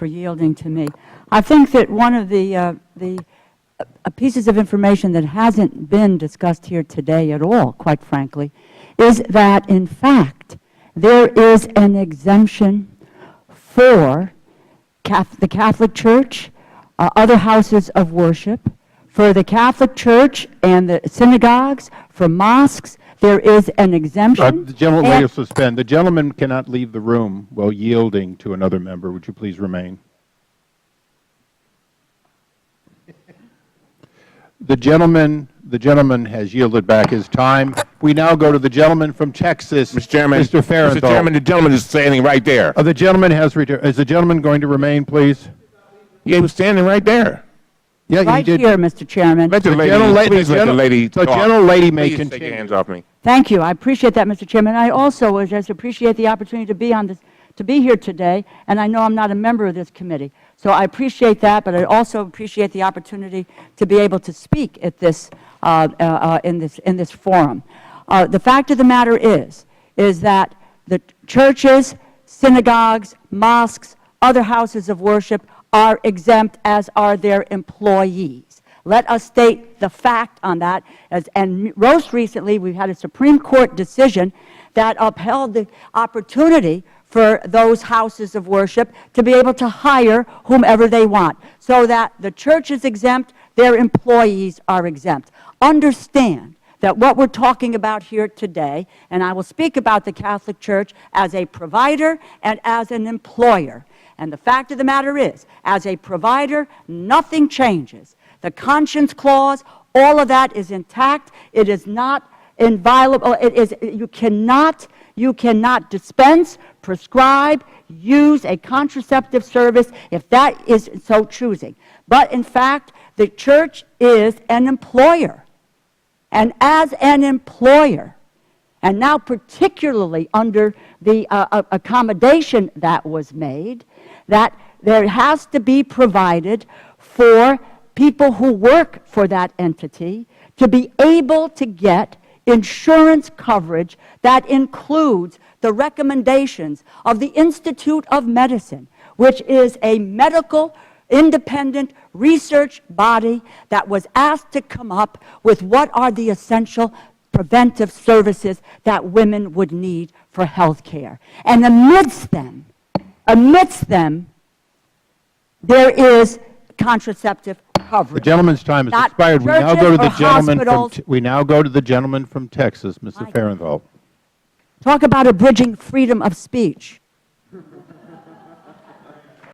for yielding to me. I think that one of the pieces of information that hasn't been discussed here today at all, quite frankly, is that, in fact, there is an exemption for the Catholic Church, other houses of worship, for the Catholic Church and the synagogues, for mosques. There is an exemption. The gentleman will suspend. The gentleman cannot leave the room while yielding to another member. Would you please remain? The gentleman has yielded back his time. We now go to the gentleman from Texas, Mr. Chairman. Mr. Farenthold. Mr. Chairman, the gentleman is standing right there. The gentleman has returned. Is the gentleman going to remain, please? Yeah, he was standing right there. Yeah, right he did. here, Mr. Chairman. Let the lady talk. The gentlelady may Please continue. take your hands off me. Thank you. I appreciate that, Mr. Chairman. I also just appreciate the opportunity to be on this, to be here today, and I know I'm not a member of this committee. So I appreciate that, but I also appreciate the opportunity to be able to speak at this, in this forum. The fact of the matter is that the churches, synagogues, mosques, other houses of worship are exempt, as are their employees. Let us state the fact on that. And most recently, we've had a Supreme Court decision that upheld the opportunity for those houses of worship to be able to hire whomever they want, so that the church is exempt, their employees are exempt. Understand that what we're talking about here today, and I will speak about the Catholic Church as a provider and as an employer. And the fact of the matter is, as a provider, nothing changes. The conscience clause, all of that is intact. It is not inviolable. It is, you cannot dispense, prescribe, use a contraceptive service if that is so choosing. But in fact, the church is an employer. And as an employer, and now particularly under the accommodation that was made, that there has to be provided for people who work for that entity to be able to get insurance coverage that includes the recommendations of the Institute of Medicine, which is a medical independent research body that was asked to come up with what are the essential preventive services that women would need for health care. And amidst them, there is contraceptive coverage. The gentleman's time has expired. We now go to the gentleman from Texas, Mr. Farenthold. Talk about abridging freedom of speech.